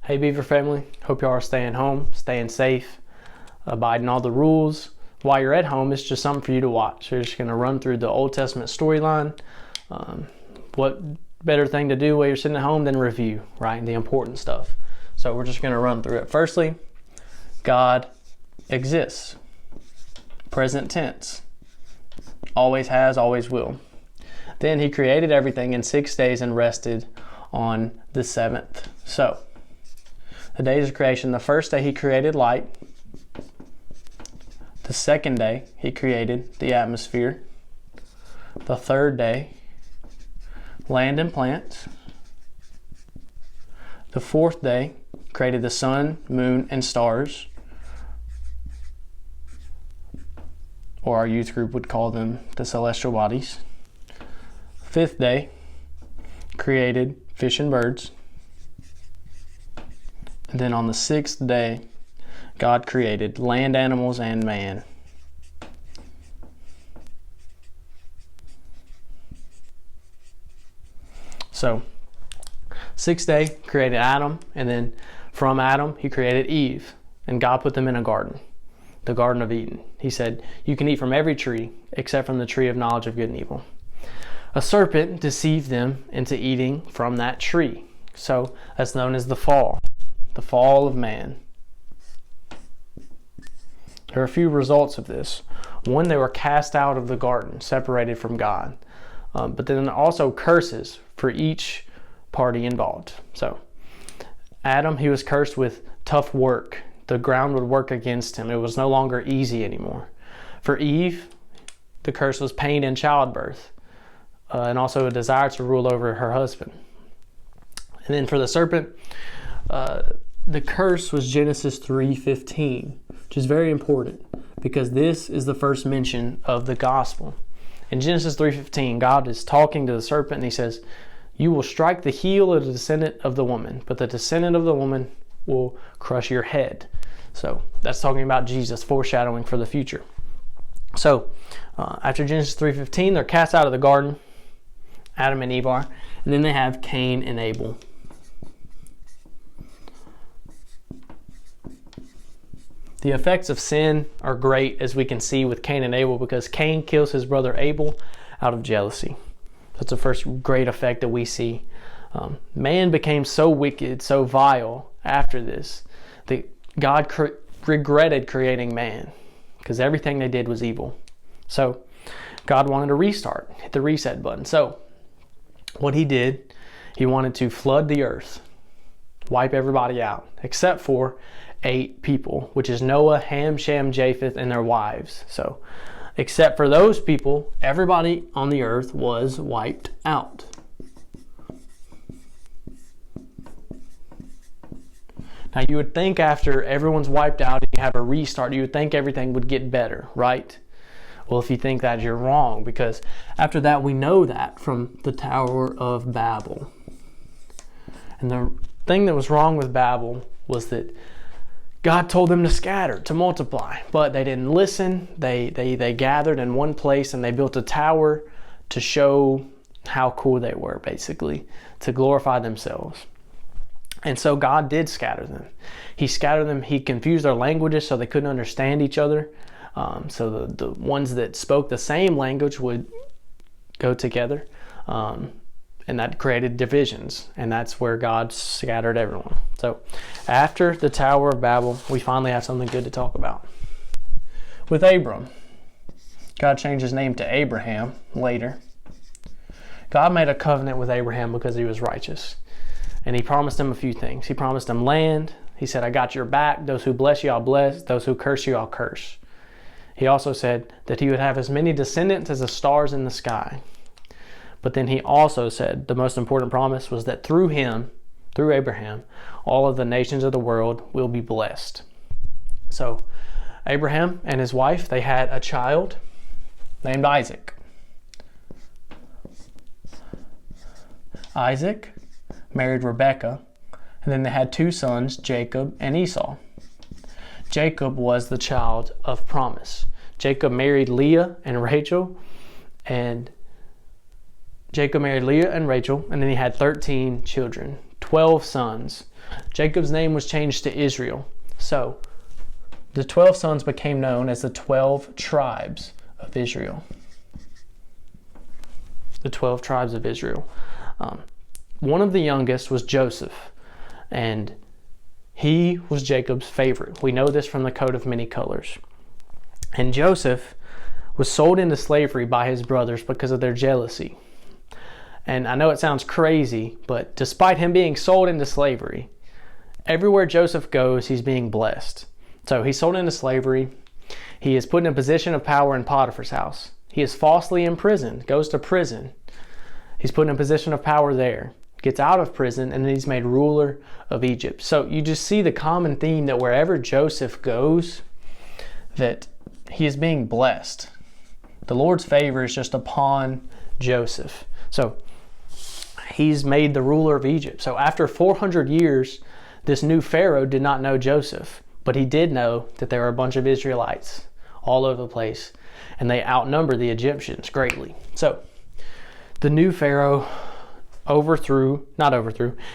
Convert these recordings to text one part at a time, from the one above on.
Hey Beaver family, hope y'all are staying home, staying safe, abiding all the rules. While you're at home, it's just something for you to watch. We're just going to run through the Old Testament storyline. What better thing to do while you're sitting at home than review, right? The important stuff. So we're just going to run through it. Firstly, God exists. Present tense. Always has, always will. Then he created everything in 6 days and rested on the seventh. So, the days of creation, the first day he created light. The second day he created the atmosphere. The third day, land and plants. The fourth day created the sun, moon, and stars. Or our youth group would call them the celestial bodies. Fifth day created fish and birds. And then on the sixth day, God created land animals and man. So, sixth day created Adam, and then from Adam he created Eve, and God put them in a garden, the Garden of Eden. He said, you can eat from every tree except from the tree of knowledge of good and evil. A serpent deceived them into eating from that tree. So that's known as the fall of man. There are a few results of this. One, they were cast out of the garden, separated from God. But then also curses for each party involved. So Adam, he was cursed with tough work. The ground would work against him. It was no longer easy anymore. For Eve, the curse was pain in childbirth. And also a desire to rule over her husband. And then for the serpent, the curse was Genesis 3:15, which is very important because this is the first mention of the gospel. In Genesis 3:15, God is talking to the serpent and he says, you will strike the heel of the descendant of the woman, but the descendant of the woman will crush your head. So that's talking about Jesus, foreshadowing for the future. So after Genesis 3:15, they're cast out of the garden. Adam and Eve are. And then they have Cain and Abel. The effects of sin are great, as we can see with Cain and Abel, because Cain kills his brother Abel out of jealousy. That's the first great effect that we see. Man became so wicked, so vile after this, that God regretted creating man, because everything they did was evil. So God wanted to restart, hit the reset button. So what he did, he wanted to flood the earth, wipe everybody out, except for 8 people, which is Noah, Ham, Shem, Japheth, and their wives. So, except for those people, everybody on the earth was wiped out. Now, you would think after everyone's wiped out and you have a restart, you would think everything would get better, right? Well, if you think that, you're wrong, because after that, we know that from the Tower of Babel. And the thing that was wrong with Babel was that God told them to scatter, to multiply, but they didn't listen. They gathered in one place and they built a tower to show how cool they were, basically, to glorify themselves. And so God did scatter them. He scattered them. He confused their languages so they couldn't understand each other. So the ones that spoke the same language would go together. And that created divisions. And that's where God scattered everyone. So after the Tower of Babel, we finally have something good to talk about. With Abram, God changed his name to Abraham later. God made a covenant with Abraham because he was righteous. And he promised him a few things. He promised him land. He said, I got your back. Those who bless you, I'll bless. Those who curse you, I'll curse. He also said that he would have as many descendants as the stars in the sky. But then he also said the most important promise was that through him, through Abraham, all of the nations of the world will be blessed. So Abraham and his wife, they had a child named Isaac. Isaac married Rebekah, and then they had 2 sons, Jacob and Esau. Jacob was the child of promise. Jacob married Leah and Rachel, and and then he had 13 children, 12 sons. Jacob's name was changed to Israel. So the 12 sons became known as the 12 tribes of Israel. The 12 tribes of Israel. One of the youngest was Joseph, and he was Jacob's favorite. We know this from the coat of many colors. And Joseph was sold into slavery by his brothers because of their jealousy. And I know it sounds crazy, but despite him being sold into slavery, everywhere Joseph goes, he's being blessed. So he's sold into slavery. He is put in a position of power in Potiphar's house. He is falsely imprisoned, goes to prison. He's put in a position of power there, gets out of prison, and then he's made ruler of Egypt. So you just see the common theme that wherever Joseph goes, that he is being blessed. The Lord's favor is just upon Joseph. So he's made the ruler of Egypt. So after 400 years, this new Pharaoh did not know Joseph, but he did know that there were a bunch of Israelites all over the place, and they outnumber the Egyptians greatly. So the new Pharaoh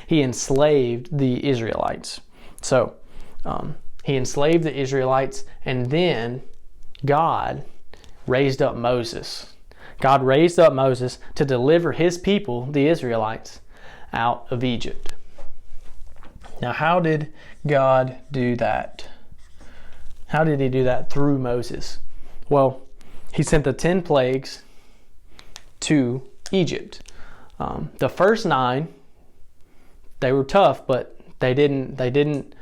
he enslaved the Israelites. So he enslaved the Israelites, and then God raised up Moses. God raised up Moses to deliver his people, the Israelites, out of Egypt. Now, how did God do that? How did he do that? Through Moses. Well, he sent the 10 plagues to Egypt. The first 9, they were tough, but they didn't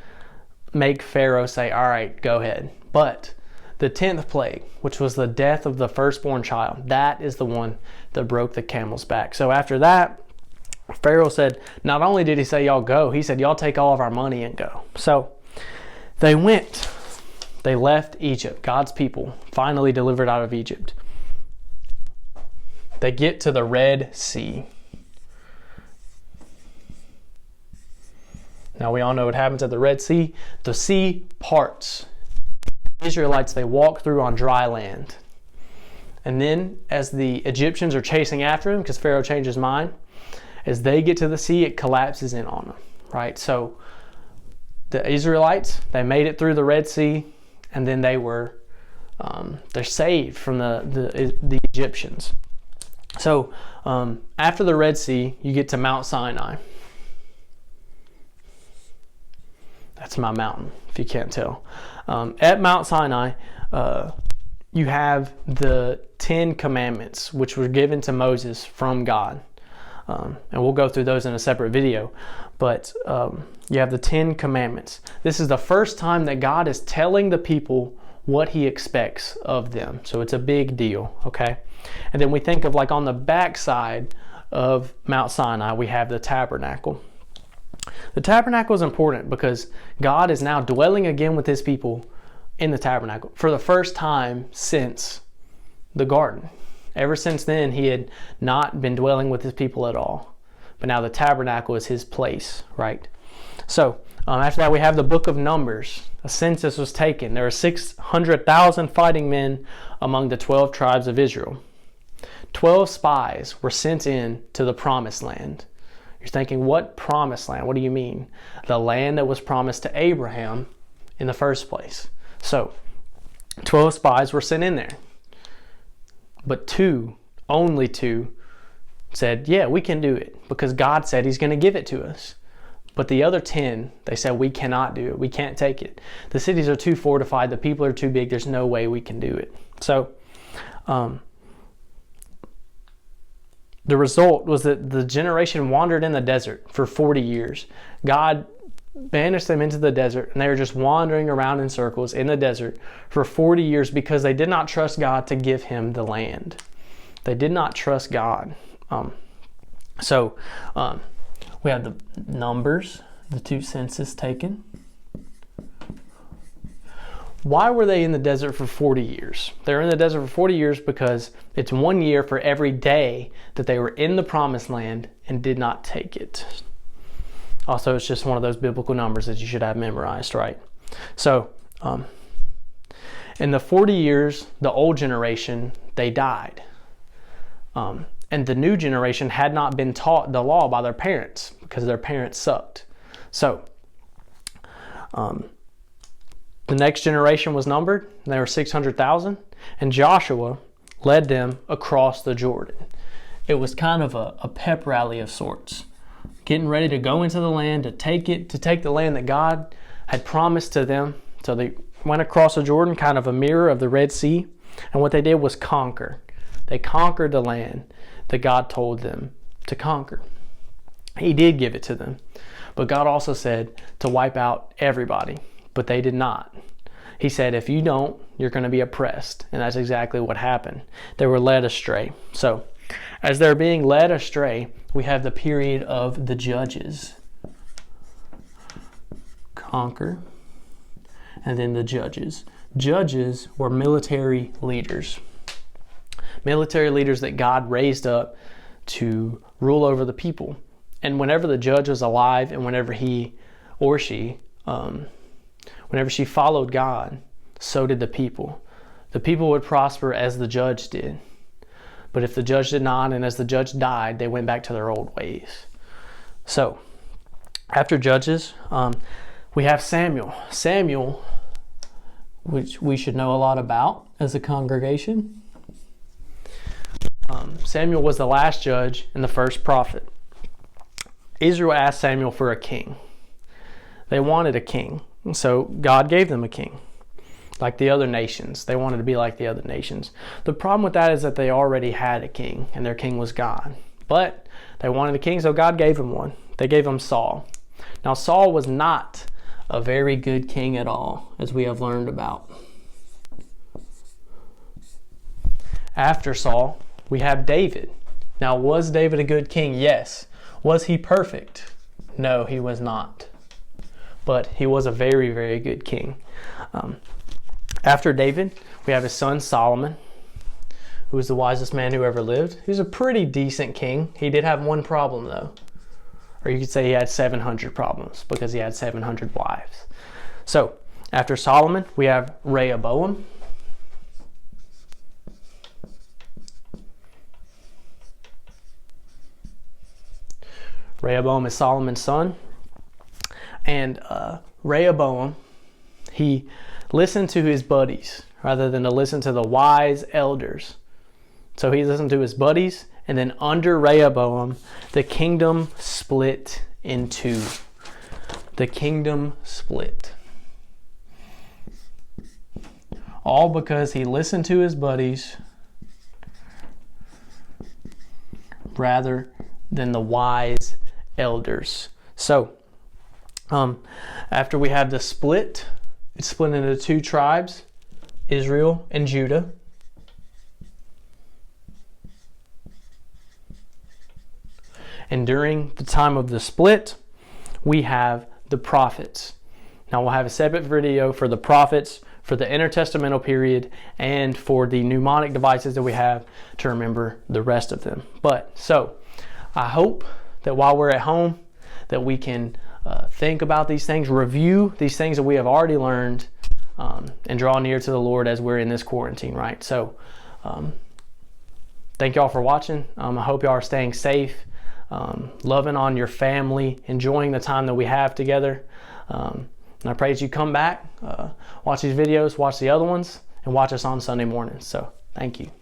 make Pharaoh say, all right, go ahead. But the 10th plague, which was the death of the firstborn child, that is the one that broke the camel's back. So after that, Pharaoh said, not only did he say y'all go, he said y'all take all of our money and go. So they went. They left Egypt. God's people finally delivered out of Egypt. They get to the Red Sea. Now we all know what happens at the Red Sea. The sea parts. Israelites, they walk through on dry land. And then as the Egyptians are chasing after him, because Pharaoh changed his mind, as they get to the sea, it collapses in on them, right? So the Israelites, they made it through the Red Sea, and then they're saved from the Egyptians. So after the Red Sea, you get to Mount Sinai. That's my mountain, if you can't tell. At Mount Sinai, you have the 10 commandments, which were given to Moses from God. And we'll go through those in a separate video. But you have the 10 commandments. This is the first time that God is telling the people what he expects of them. So it's a big deal, okay? And then we think of, like, on the backside of Mount Sinai, we have the tabernacle. The tabernacle is important because God is now dwelling again with his people in the tabernacle for the first time since the garden. Ever since then, he had not been dwelling with his people at all. But now the tabernacle is his place, right? So after that, we have the book of Numbers. A census was taken. There are 600,000 fighting men among the 12 tribes of Israel. 12 spies were sent in to the promised land. You're thinking, what promised land? What do you mean? The land that was promised to Abraham in the first place. So 12 spies were sent in there. But only two said, yeah, we can do it because God said he's going to give it to us. But the other 10, they said, we cannot do it. We can't take it. The cities are too fortified. The people are too big. There's no way we can do it. So the result was that the generation wandered in the desert for 40 years. God banished them into the desert, and they were just wandering around in circles in the desert for 40 years because they did not trust God to give him the land. They did not trust God. We have the Numbers, the 2 census taken. Why were they in the desert for 40 years? They were in the desert for 40 years because it's 1 year for every day that they were in the promised land and did not take it. Also, it's just one of those biblical numbers that you should have memorized, right? So, in the 40 years, the old generation, they died. And the new generation had not been taught the law by their parents because their parents sucked. So, The next generation was numbered, and there were 600,000, and Joshua led them across the Jordan. It was kind of a pep rally of sorts, getting ready to go into the land, to take the land that God had promised to them. So they went across the Jordan, kind of a mirror of the Red Sea, and what they did was conquer. They conquered the land that God told them to conquer. He did give it to them, but God also said to wipe out everybody, but they did not. He said, if you don't, you're going to be oppressed, and that's exactly what happened. They were led astray. So, as they're being led astray, we have the period of the judges. Conquer, and then the judges. Judges were military leaders. Military leaders that God raised up to rule over the people. And whenever the judge was alive, and whenever he or she, whenever she followed God, so did the people. The people would prosper as the judge did. But if the judge did not, and as the judge died, they went back to their old ways. So, after Judges, we have Samuel. Samuel, which we should know a lot about as a congregation. Samuel was the last judge and the first prophet. Israel asked Samuel for a king. They wanted a king, and so God gave them a king. Like the other nations. They wanted to be like the other nations. The problem with that is that they already had a king, and their king was God. But they wanted a king, so God gave them one. They gave him Saul. Now Saul was not a very good king at all, as we have learned about. After Saul, we have David. Now, was David a good king? Yes. Was he perfect? No, he was not. But he was a very, very good king. After David, we have his son Solomon, who was the wisest man who ever lived. He was a pretty decent king. He did have one problem, though. Or you could say he had 700 problems, because he had 700 wives. So, after Solomon, we have Rehoboam. Rehoboam is Solomon's son. And Rehoboam, he listened to his buddies rather than to listen to the wise elders. So he listened to his buddies, and then under Rehoboam, the kingdom split in two. The kingdom split. All because he listened to his buddies rather than the wise elders. So, after we have the split, it's split into two tribes, Israel and Judah. And during the time of the split, we have the prophets. Now we'll have a separate video for the prophets, for the intertestamental period, and for the mnemonic devices that we have to remember the rest of them. But, so, I hope that while we're at home, that we can think about these things, review these things that we have already learned, and draw near to the Lord as we're in this quarantine, right? So, thank y'all for watching. I hope y'all are staying safe, loving on your family, enjoying the time that we have together. And I pray that you come back, watch these videos, watch the other ones, and watch us on Sunday mornings. So, thank you.